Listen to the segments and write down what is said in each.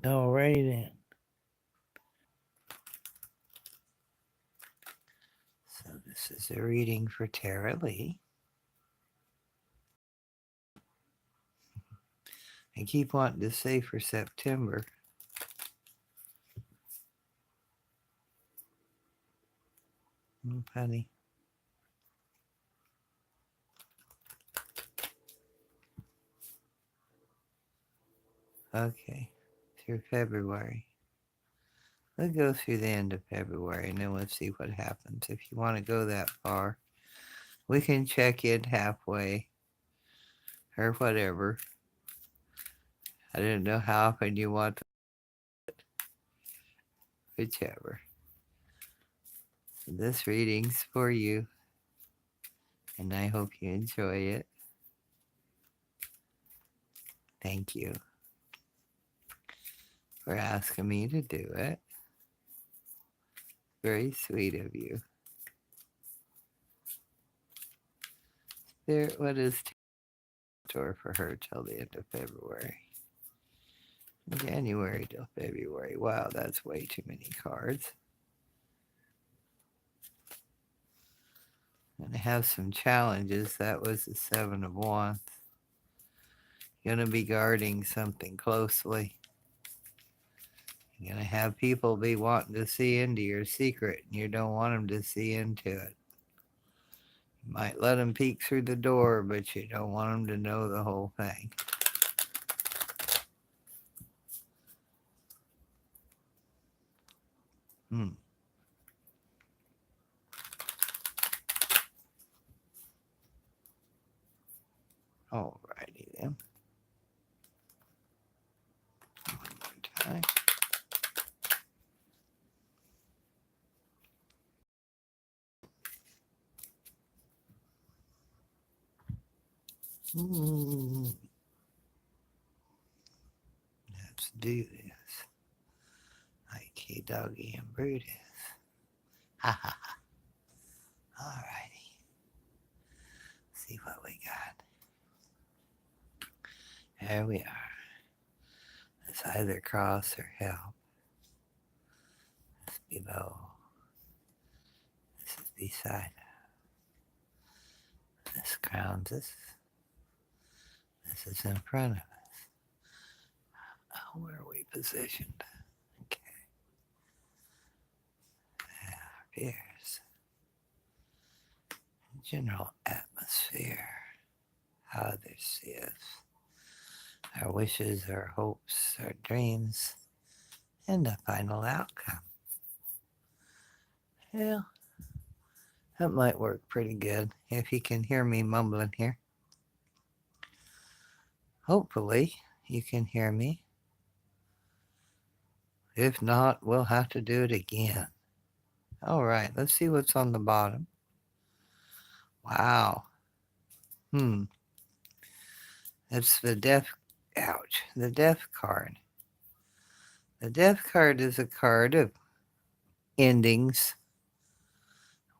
Alrighty then. So this is a reading for Tara Lee. I keep wanting to say for September. Honey. Okay, through February. We'll go through the end of February and then we'll see what happens. If you want to go that far, we can check in halfway or whatever. I didn't know how often you want to, whichever. This reading's for you, and I hope you enjoy it. Thank you for asking me to do it. Very sweet of you. Spirit, what is store for her till the end of February? January till February. Wow, that's way too many cards. Gonna have some challenges. That was the Seven of Wands. Gonna be guarding something closely. You're gonna have people be wanting to see into your secret, and you don't want them to see into it. You might let them peek through the door, but you don't want them to know the whole thing. Alrighty then. One more time. Let's do this. Like Doggy and Brutus. Ha ha ha. Alrighty. See what we got. There we are. It's either cross or help. This is below. This is beside. This crowns us. This is in front of us. Where are we positioned? Okay. There appears. General atmosphere. How others see us. Our wishes, our hopes, our dreams, and the final outcome. Yeah, that might work pretty good if you can hear me mumbling here. Hopefully, you can hear me. If not, we'll have to do it again. All right, let's see what's on the bottom. Wow. It's the death, ouch, the death card. The death card is a card of endings.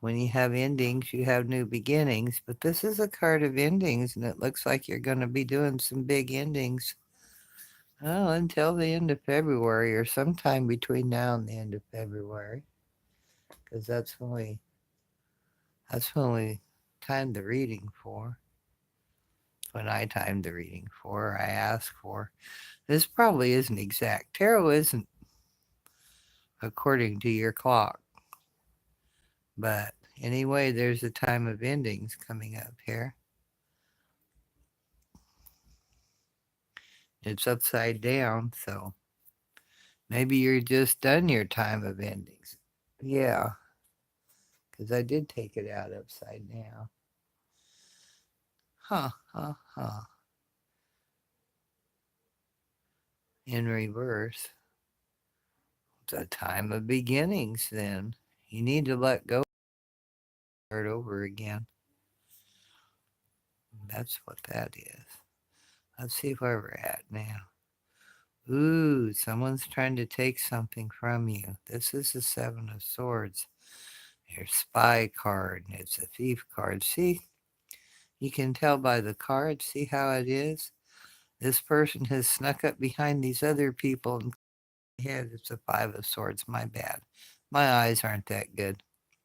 When you have endings, you have new beginnings. But this is a card of endings, and it looks like you're going to be doing some big endings. Well, until the end of February or sometime between now and the end of February. Because that's when we timed the reading for. When I timed the reading for, I asked for. This probably isn't exact. Tarot isn't according to your clock. But anyway, there's a time of endings coming up here. It's upside down, so maybe you're just done your time of endings. Yeah, because I did take it out upside down. In reverse. It's a time of beginnings then. You need to let go, start over again. That's what that is. Let's see where we're at now. Ooh, someone's trying to take something from you. This is the Seven of Swords. Your spy card, and it's a thief card. See, you can tell by the card. See how it is? This person has snuck up behind these other people and head. It's a Five of Swords. My bad. My eyes aren't that good.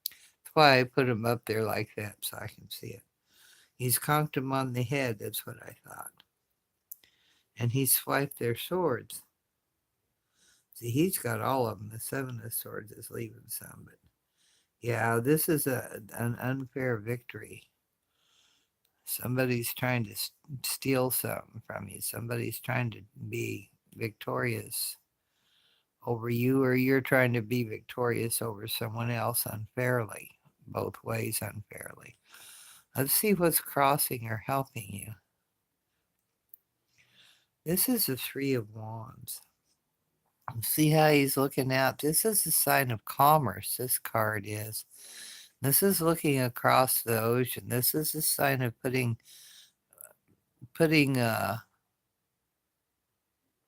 That's why I put him up there like that so I can see it. He's conked him on the head. That's what I thought. And he swiped their swords. See, he's got all of them. The Seven of Swords is leaving some, but yeah, this is an unfair victory. Somebody's trying to steal something from you. Somebody's trying to be victorious over you, or you're trying to be victorious over someone else unfairly. Both ways unfairly. Let's see what's crossing or helping you. This is the Three of Wands. See how he's looking out? This is a sign of commerce, this card is. This is looking across the ocean. This is a sign of putting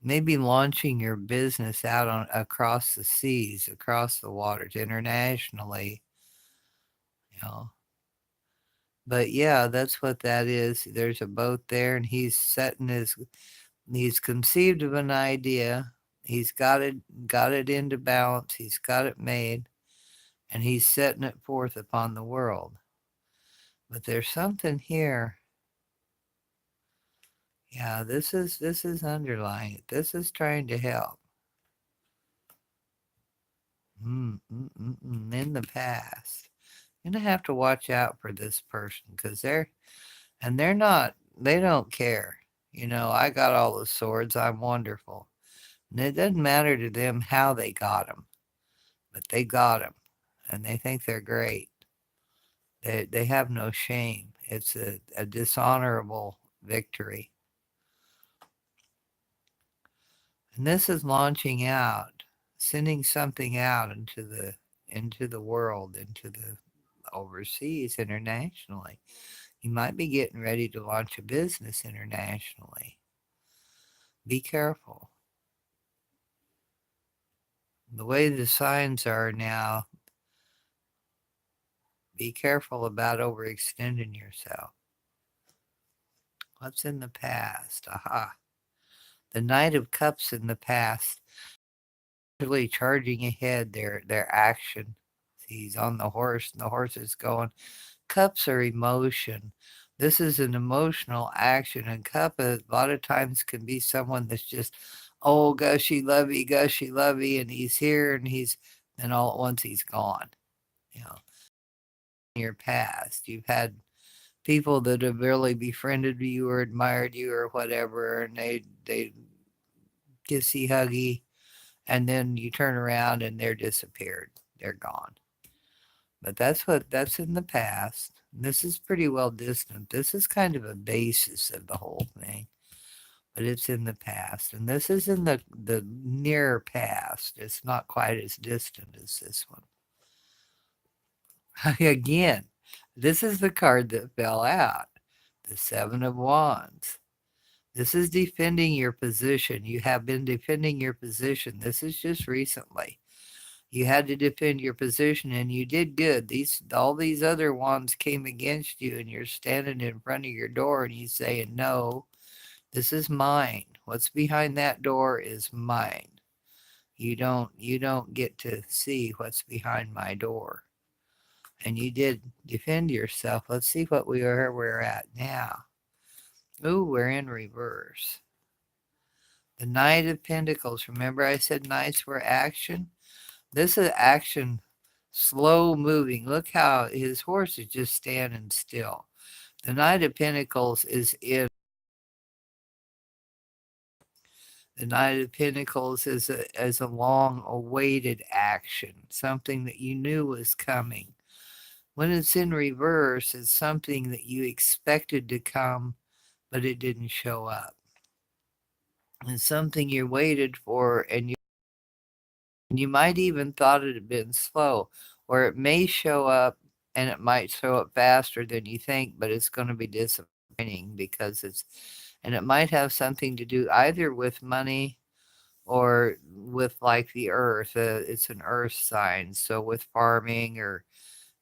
maybe launching your business out on across the seas, across the waters, internationally, you know. But yeah, that's what that is. There's a boat there, and he's conceived of an idea. He's got it into balance. He's got it made, and he's setting it forth upon the world. But there's something here. Yeah, this is underlying it. This is trying to help. In the past, you're gonna have to watch out for this person because they don't care. You know, I got all the swords. I'm wonderful. And it doesn't matter to them how they got them, but they got them, and they think they're great. They have no shame. It's a dishonorable victory. And this is launching out, sending something out into the world, into the overseas, internationally. You might be getting ready to launch a business internationally. Be careful. The way the signs are now, be careful about overextending yourself. What's in the past? Aha. The Knight of Cups in the past, really charging ahead their action. He's on the horse, and the horse is going. Cups are emotion. This is an emotional action, and cup a lot of times can be someone that's just, oh, gushy lovey, and he's here, and then all at once he's gone. You know, in your past, you've had people that have really befriended you or admired you or whatever, and they kissy huggy, and then you turn around and they're disappeared. They're gone. But that's in the past. This is pretty well distant. This is kind of a basis of the whole thing. But it's in the past. And this is in the near past. It's not quite as distant as this one. Again, this is the card that fell out. The Seven of Wands. This is defending your position. You have been defending your position. This is just recently. You had to defend your position, and you did good. All these other wands came against you, and you're standing in front of your door, and you saying, "No, this is mine. What's behind that door is mine. You don't get to see what's behind my door." And you did defend yourself. Let's see what we're at now. Ooh, we're in reverse. The Knight of Pentacles. Remember I said knights were action? This is action, slow moving. Look how his horse is just standing still. The Knight of Pentacles is in. The Knight of Pentacles is a long-awaited action, something that you knew was coming. When it's in reverse, it's something that you expected to come, but it didn't show up. It's something you waited for, and you might even thought it had been slow, or it may show up, and it might show up faster than you think, but it's going to be disappointing because and it might have something to do either with money or with like the earth. It's an earth sign, so with farming, or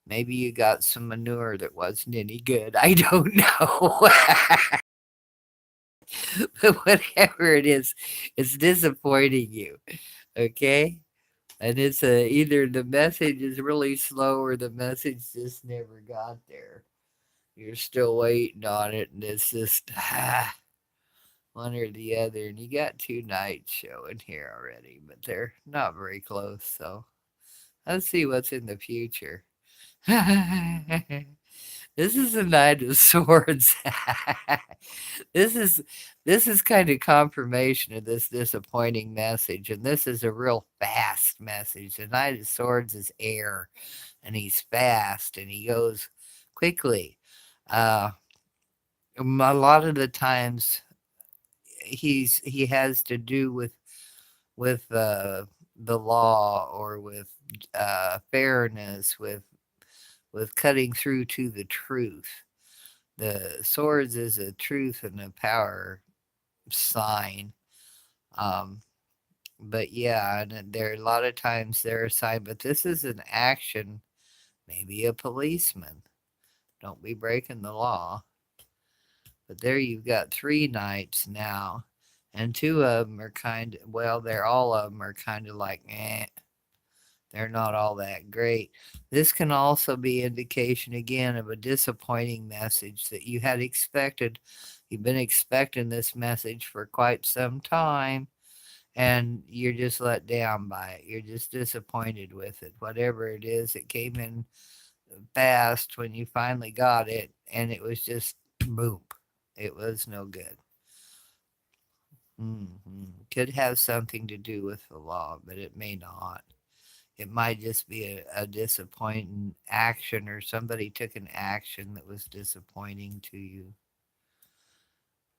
maybe you got some manure that wasn't any good. I don't know. But whatever it is, it's disappointing you. Okay? And it's either the message is really slow or the message just never got there. You're still waiting on it, and it's just one or the other. And you got 2 nights showing here already, but they're not very close. So let's see what's in the future. This is a Knight of Swords. this is this is kind of confirmation of this disappointing message, and this is a real fast message. The Knight of Swords is air, and he's fast, and he goes quickly. Uh, a lot of the times, he has to do with the law or with fairness, with cutting through to the truth. The swords is a truth and a power sign. Um, but yeah, and there a lot of times they're a sign, but this is an action, maybe a policeman. Don't be breaking the law. But there you've got 3 knights now, and 2 of them are they're all of them are kind of like, they're not all that great. This can also be indication again of a disappointing message that you had expected. You've been expecting this message for quite some time, and you're just let down by it. You're just disappointed with it. Whatever it is, it came in fast when you finally got it, and it was just boom. It was no good. Could have something to do with the law, but it may not. It might just be a disappointing action, or somebody took an action that was disappointing to you.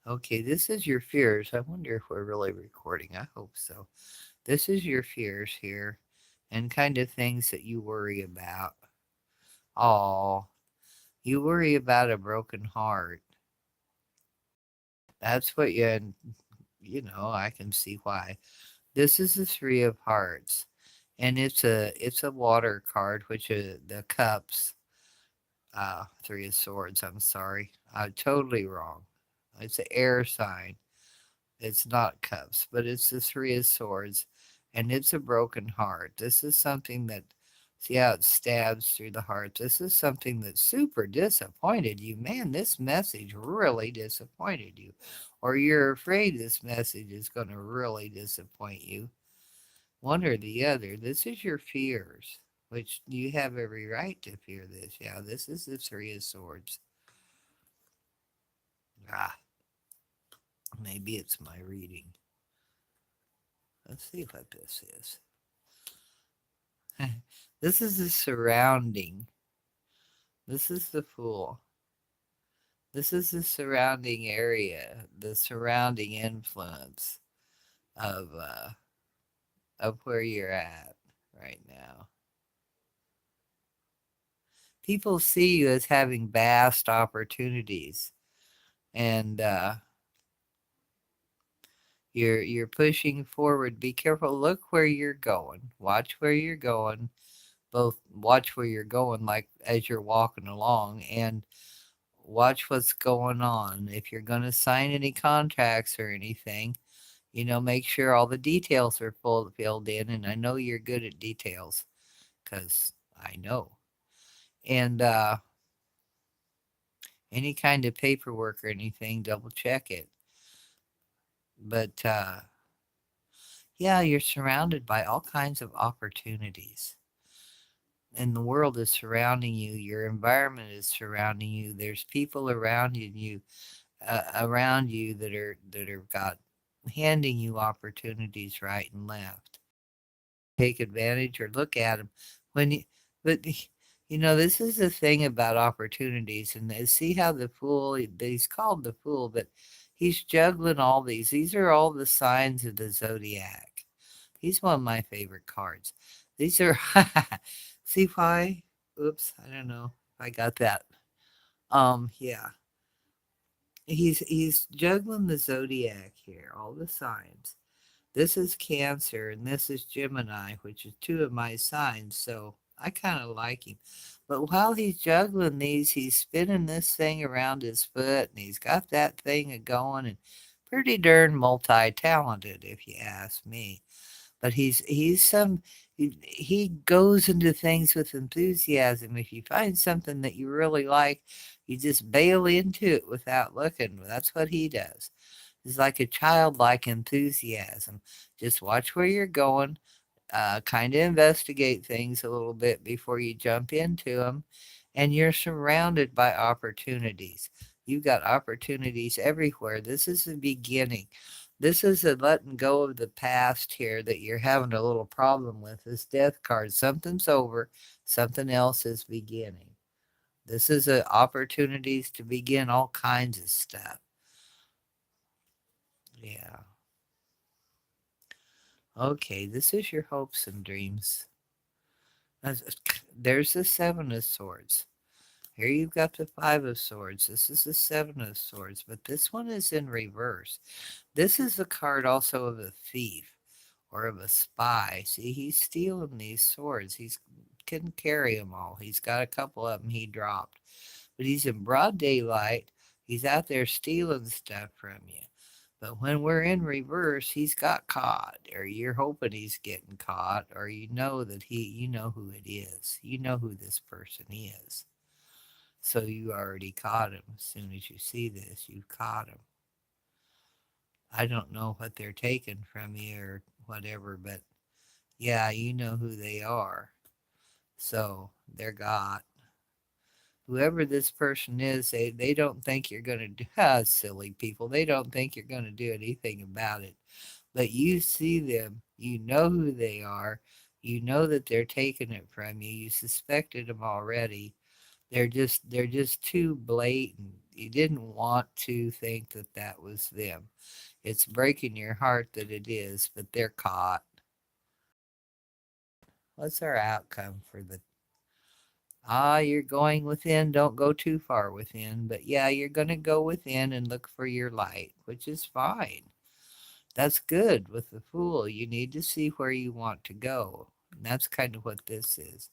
Okay, this is your fears. I wonder if we're really recording. I hope so. This is your fears here and kind of things that you worry about. Oh, you worry about a broken heart. That's what I can see why. This is the 3 of Hearts, and it's a water card, which is the cups. 3 of Swords. I'm sorry, I'm totally wrong. It's an air sign. It's not cups, but it's the 3 of Swords, and it's a broken heart. This is something that, see how it stabs through the heart. This is something that super disappointed you. Man, this message really disappointed you, or you're afraid this message is going to really disappoint you. One or the other. This is your fears, which you have every right to fear this. Yeah, this is the 3 of Swords. Ah, maybe it's my reading. Let's see what this is. This is the surrounding. This is the Fool. This is the surrounding area, the surrounding influence of uh, of where you're at right now. People see you as having vast opportunities, and you're pushing forward. Be careful. Look where you're going. Watch where you're going. Both watch where you're going, like as you're walking along, and watch what's going on. If you're going to sign any contracts or anything, make sure all the details are filled in. And I know you're good at details, because I know. And any kind of paperwork or anything, double check it. But yeah, you're surrounded by all kinds of opportunities. And the world is surrounding you. Your environment is surrounding you. There's people around you that are got handing you opportunities right and left. Take advantage or look at them when you. But this is the thing about opportunities, and see how the Fool. He's called the Fool, but he's juggling all these. These are all the signs of the zodiac. He's one of my favorite cards. These are see why? Oops, I don't know if I got that. Yeah. He's juggling the zodiac here, all the signs. This is Cancer and this is Gemini, which is 2 of my signs, so I kind of like him. But while he's juggling these, he's spinning this thing around his foot, and he's got that thing going, and pretty darn multi-talented, if you ask me. But he goes into things with enthusiasm. If you find something that you really like, you just bail into it without looking. That's what he does. It's like a childlike enthusiasm. Just watch where you're going, kind of investigate things a little bit before you jump into them, and you're surrounded by opportunities. You've got opportunities everywhere. This is the beginning. This is a letting go of the past here that you're having a little problem with. This death card, something's over, something else is beginning. This is opportunities to begin all kinds of stuff. Yeah. Okay, this is your hopes and dreams. There's the Seven of Swords. Here you've got the Five of Swords. This is the Seven of Swords, but this one is in reverse. This is the card also of a thief or of a spy. See, he's stealing these swords. He's couldn't carry them all. He's got a couple of them he dropped, but he's in broad daylight. He's out there stealing stuff from you. But when we're in reverse, he's got caught, or you're hoping he's getting caught, or you know who it is. You know who this person is. So you already caught him. As soon as you see this, you've caught him. I don't know what they're taking from you or whatever, but yeah, you know who they are. So they're got. Whoever this person is, they don't think you're going to do, silly people, they don't think you're going to do anything about it. But you see them, you know who they are, you know that they're taking it from you, you suspected them already. They're just too blatant. You didn't want to think that that was them. It's breaking your heart that it is, but they're caught. What's our outcome for the you're going within, don't go too far within, but yeah, you're going to go within and look for your light, which is fine. That's good with the Fool. You need to see where you want to go. And that's kind of what this is.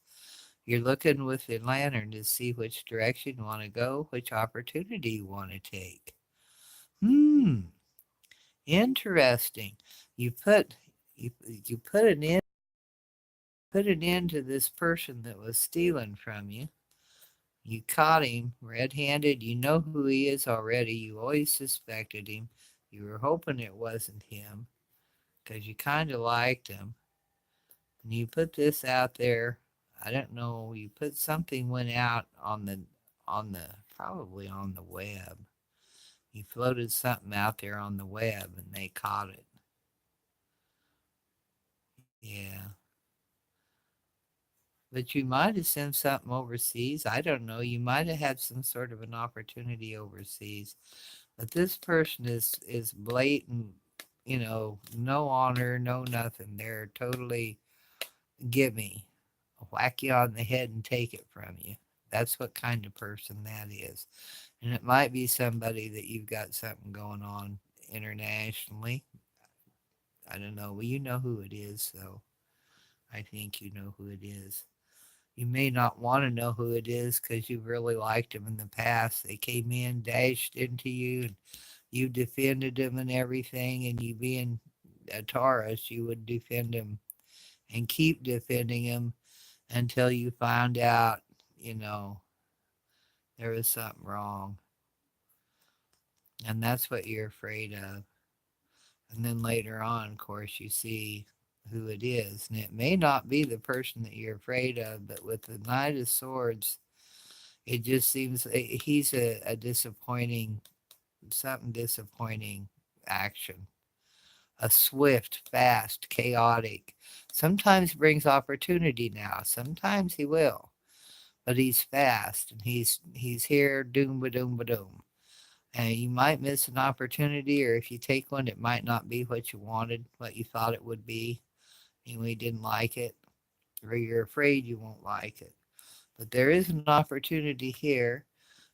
You're looking with the lantern to see which direction you want to go, which opportunity you want to take. Interesting. You put you put an end to this person that was stealing from you. You caught him red-handed. You know who he is already. You always suspected him. You were hoping it wasn't him because you kind of liked him. And you put this out there. I don't know. You put something went out on the probably on the web. You floated something out there on the web and they caught it. Yeah. But you might have sent something overseas. I don't know. You might have had some sort of an opportunity overseas. But this person is blatant, no honor, no nothing. They're totally gimme. Whack you on the head and take it from you. That's what kind of person that is. And it might be somebody that you've got something going on internationally. I don't know. Well, you know who it is, so I think you know who it is. You may not want to know who it is because you've really liked them in the past. They came in, dashed into you, and you defended them and everything. And you being a Taurus, you would defend them and keep defending them until you found out, you know, there was something wrong. And that's what you're afraid of. And then later on, of course, you see who it is. And it may not be the person that you're afraid of, but with the Knight of Swords, it just seems he's a disappointing, something disappointing action. A swift, fast, chaotic. Sometimes brings opportunity now. Sometimes he will. But he's fast and he's here, doom ba doom ba doom. And you might miss an opportunity, or if you take one, it might not be what you wanted, what you thought it would be, and we didn't like it, or you're afraid you won't like it. But there is an opportunity here.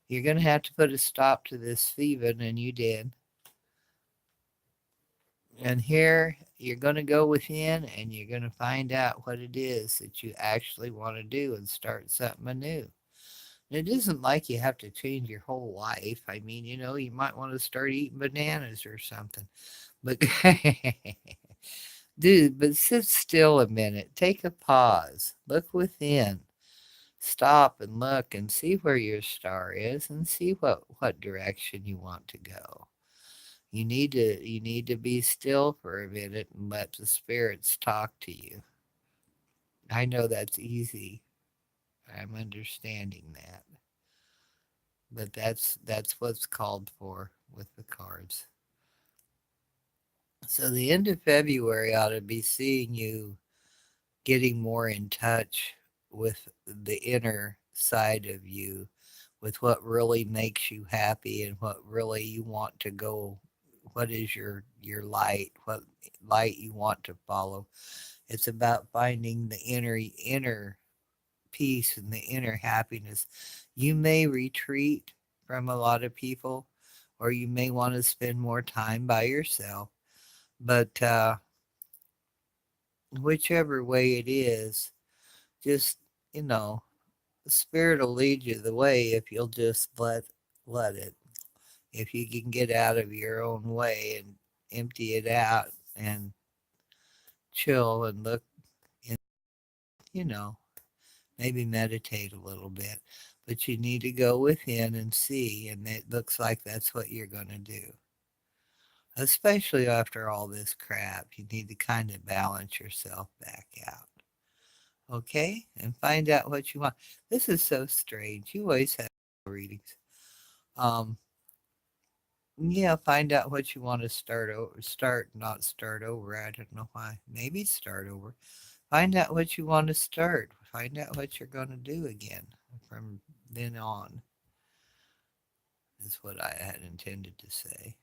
You're going to have to put a stop to this thieving, and you did. And here, you're going to go within, and you're going to find out what it is that you actually want to do and start something anew. And it isn't like you have to change your whole life. I mean, you might want to start eating bananas or something. But Dude, but sit still a minute. Take a pause. Look within. Stop and look and see where your star is and see what direction you want to go. You need to be still for a minute and let the spirits talk to you. I know that's easy. I'm understanding that. But that's what's called for with the cards. So the end of February ought to be seeing you getting more in touch with the inner side of you, with what really makes you happy and what really you want to go. What is your light? What light you want to follow? It's about finding the inner peace and the inner happiness. You may retreat from a lot of people, or you may want to spend more time by yourself. But whichever way it is, just you know, the spirit will lead you the way if you'll just let it. If you can get out of your own way and empty it out and chill and look and you know, maybe meditate a little bit. But you need to go within and see, and it looks like that's what you're going to do. Especially after all this crap, you need to kind of balance yourself back out. Okay? And find out what you want. This is so strange. You always have readings. Um, yeah, find out what you want to start over. Not start over. I don't know why. Maybe start over. Find out what you want to start. Find out what you're going to do again from then on, is what I had intended to say.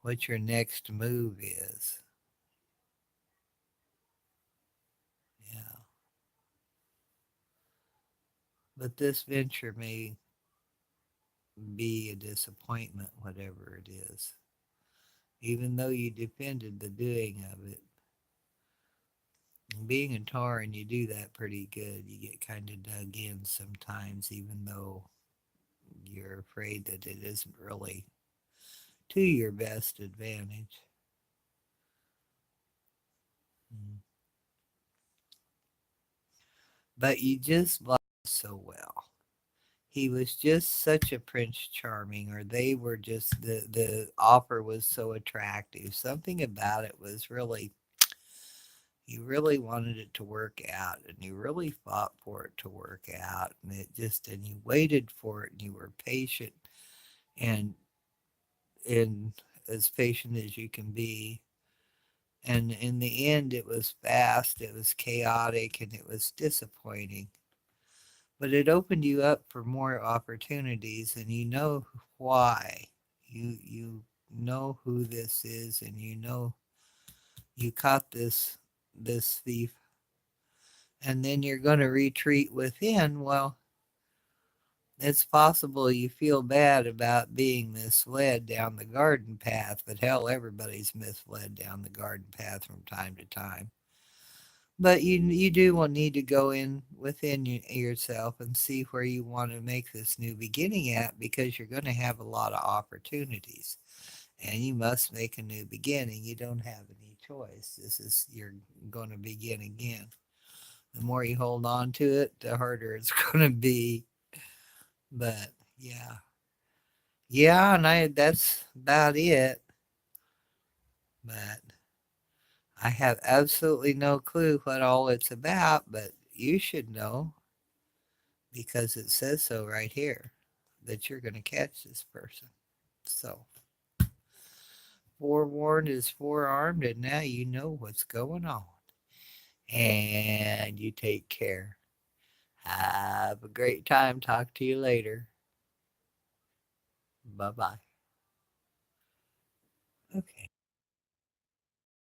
What your next move is. Yeah. But this venture may be a disappointment, whatever it is. Even though you defended the doing of it. Being a Tauran, you do that pretty good. You get kind of dug in sometimes, even though you're afraid that it isn't really to your best advantage. Mm. But you just loved so well. He was just such a Prince Charming, or they were just the offer was so attractive. Something about it was really you really wanted it to work out, and you really fought for it to work out, and you waited for it, and you were patient and as patient as you can be. And in the end, it was fast, it was chaotic, and it was disappointing. But it opened you up for more opportunities, and you know why. You know who this is, and you know you caught this thief, and then you're going to retreat within. Well, it's possible you feel bad about being misled down the garden path, but hell, everybody's misled down the garden path from time to time. But you do need to go in within yourself and see where you want to make this new beginning at, because you're going to have a lot of opportunities, and you must make a new beginning. You don't have any choice. This is you're going to begin again. The more you hold on to it, the harder it's going to be. But yeah, yeah, and I that's about it. But I have absolutely no clue what all it's about. But you should know, because it says so right here that you're going to catch this person. So, forewarned is forearmed, and now you know what's going on. And you take care. Have a great time. Talk to you later. Bye bye. Okay.